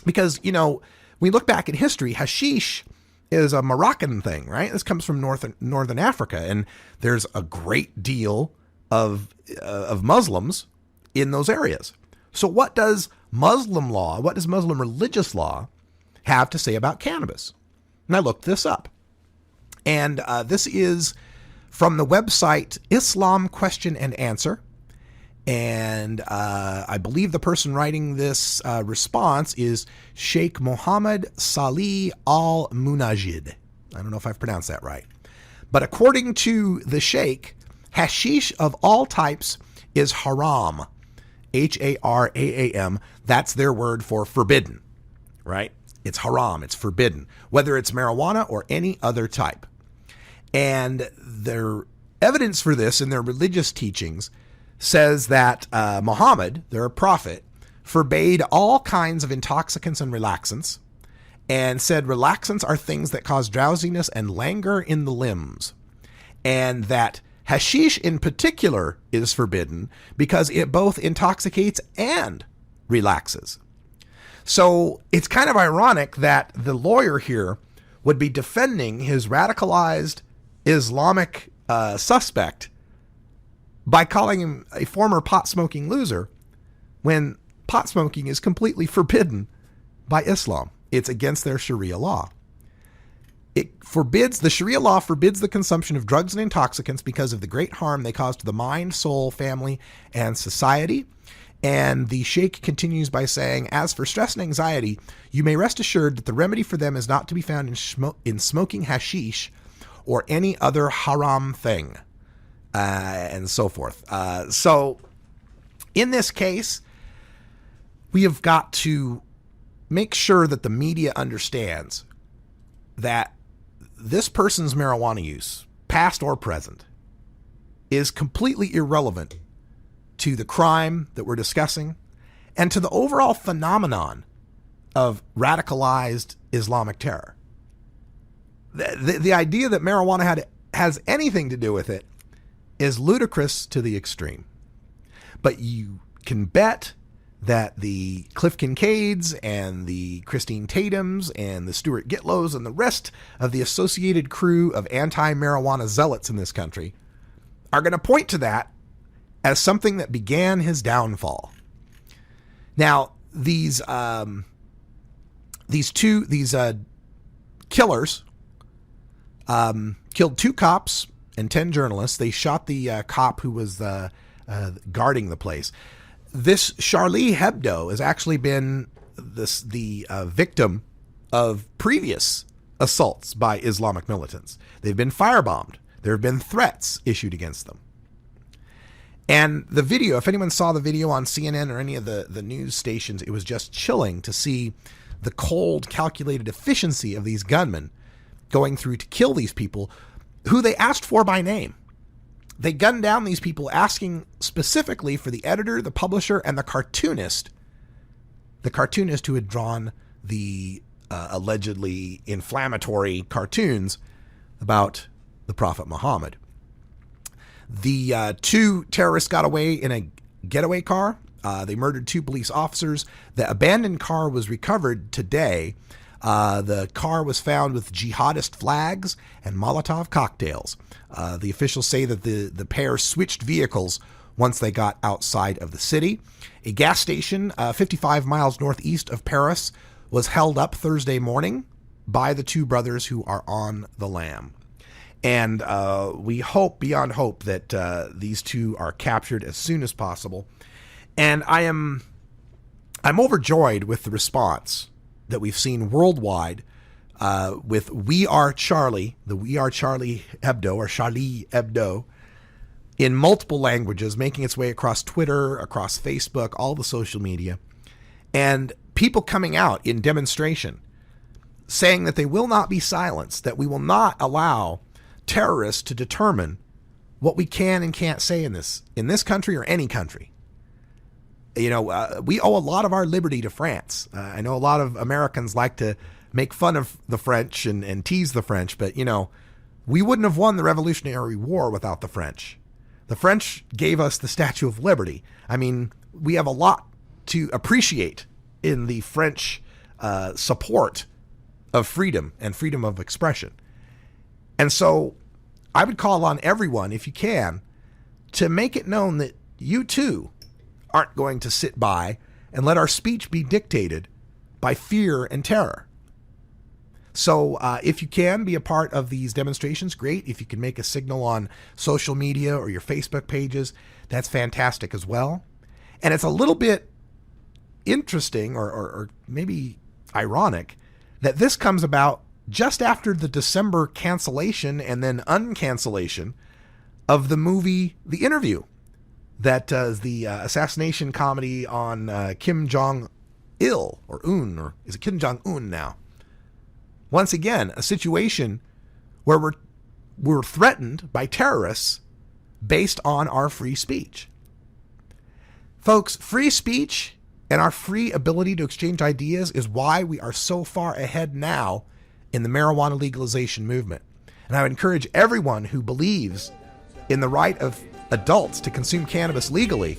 because, when we look back in history, hashish is a Moroccan thing, right? This comes from northern Africa, and there's a great deal of Muslims in those areas. So what does Muslim law, what does Muslim religious law have to say about cannabis? And I looked this up. And this is from the website Islam Question and Answer. And I believe the person writing this response is Sheikh Mohammed Salih Al-Munajid. I don't know if I've pronounced that right. But according to the Sheikh, hashish of all types is haram. H-A-R-A-A-M. That's their word for forbidden, right? It's haram. It's forbidden, whether it's marijuana or any other type. And their evidence for this in their religious teachings says that Muhammad, their prophet, forbade all kinds of intoxicants and relaxants, and said relaxants are things that cause drowsiness and languor in the limbs, and that hashish in particular is forbidden because it both intoxicates and relaxes. So it's kind of ironic that the lawyer here would be defending his radicalized Islamic suspect by calling him a former pot-smoking loser when pot smoking is completely forbidden by Islam. It's against their Sharia law. The Sharia law forbids the consumption of drugs and intoxicants because of the great harm they cause to the mind, soul, family, and society. And the Sheikh continues by saying, as for stress and anxiety, you may rest assured that the remedy for them is not to be found in smoking hashish or any other haram thing, and so forth. So in this case, we have got to make sure that the media understands that this person's marijuana use, past or present, is completely irrelevant to the crime that we're discussing and to the overall phenomenon of radicalized Islamic terror. The idea that marijuana has anything to do with it, is ludicrous to the extreme. But you can bet that the Cliff Kincaids and the Christine Tatums and the Stuart Gitlows and the rest of the associated crew of anti-marijuana zealots in this country are going to point to that as something that began his downfall. Now, these killers killed 2 cops and 10 journalists. They shot the cop who was guarding the place. This Charlie Hebdo has actually been the victim of previous assaults by Islamic militants. They've been firebombed. There have been threats issued against them. And the video, if anyone saw the video on CNN or any of the news stations, it was just chilling to see the cold, calculated efficiency of these gunmen going through to kill these people who they asked for by name. They gunned down these people asking specifically for the editor, the publisher, and the cartoonist who had drawn the allegedly inflammatory cartoons about the Prophet Muhammad. The 2 terrorists got away in a getaway car. They murdered 2 police officers. The abandoned car was recovered today. The car was found with jihadist flags and Molotov cocktails. The officials say that the pair switched vehicles once they got outside of the city. A gas station 55 miles northeast of Paris was held up Thursday morning by the 2 brothers who are on the lam. And we hope beyond hope that these 2 are captured as soon as possible. And I'm overjoyed with the response that we've seen worldwide with We Are Charlie, the We Are Charlie Hebdo or Charlie Hebdo, in multiple languages, making its way across Twitter, across Facebook, all the social media, and people coming out in demonstration saying that they will not be silenced, that we will not allow terrorists to determine what we can and can't say in this country or any country. You know, we owe a lot of our liberty to France. I know a lot of Americans like to make fun of the French and tease the French, but, you know, we wouldn't have won the Revolutionary War without the French. The French gave us the Statue of Liberty. I mean, we have a lot to appreciate in the French support of freedom and freedom of expression. And so I would call on everyone, if you can, to make it known that you too aren't going to sit by and let our speech be dictated by fear and terror. So if you can be a part of these demonstrations, great. If you can make a signal on social media or your Facebook pages, that's fantastic as well. And it's a little bit interesting or maybe ironic that this comes about just after the December cancellation and then uncancellation of the movie The Interview, that is the assassination comedy on Kim Jong-il or Un, or is it Kim Jong-un now? Once again, a situation where we're threatened by terrorists based on our free speech. Folks, free speech and our free ability to exchange ideas is why we are so far ahead now in the marijuana legalization movement. And I would encourage everyone who believes in the right of adults to consume cannabis legally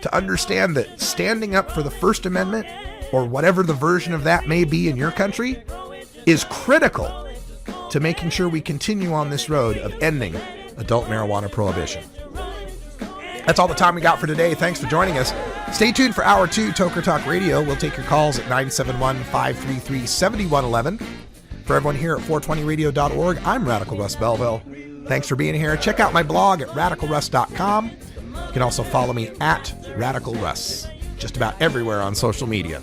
to understand that standing up for the First Amendment, or whatever the version of that may be in your country, is critical to making sure we continue on this road of ending adult marijuana prohibition. That's all the time we got for today. Thanks for joining us. Stay tuned for Hour 2, Toker Talk Radio. We'll take your calls at 971-533-7111. For everyone here at 420radio.org, I'm Radical Russ Belville. Thanks for being here. Check out my blog at radicalruss.com. You can also follow me at Radical Russ, just about everywhere on social media.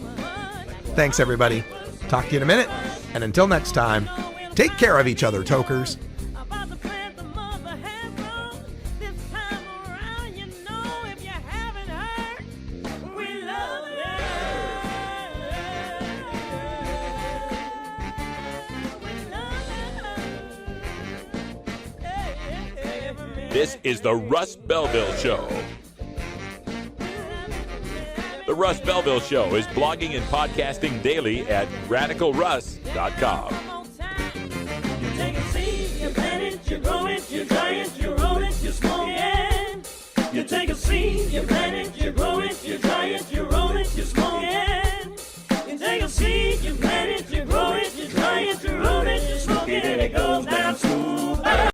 Thanks, everybody. Talk to you in a minute. And until next time, take care of each other, tokers. This is the Russ Belville Show. The Russ Belville Show is blogging and podcasting daily at radicalruss.com.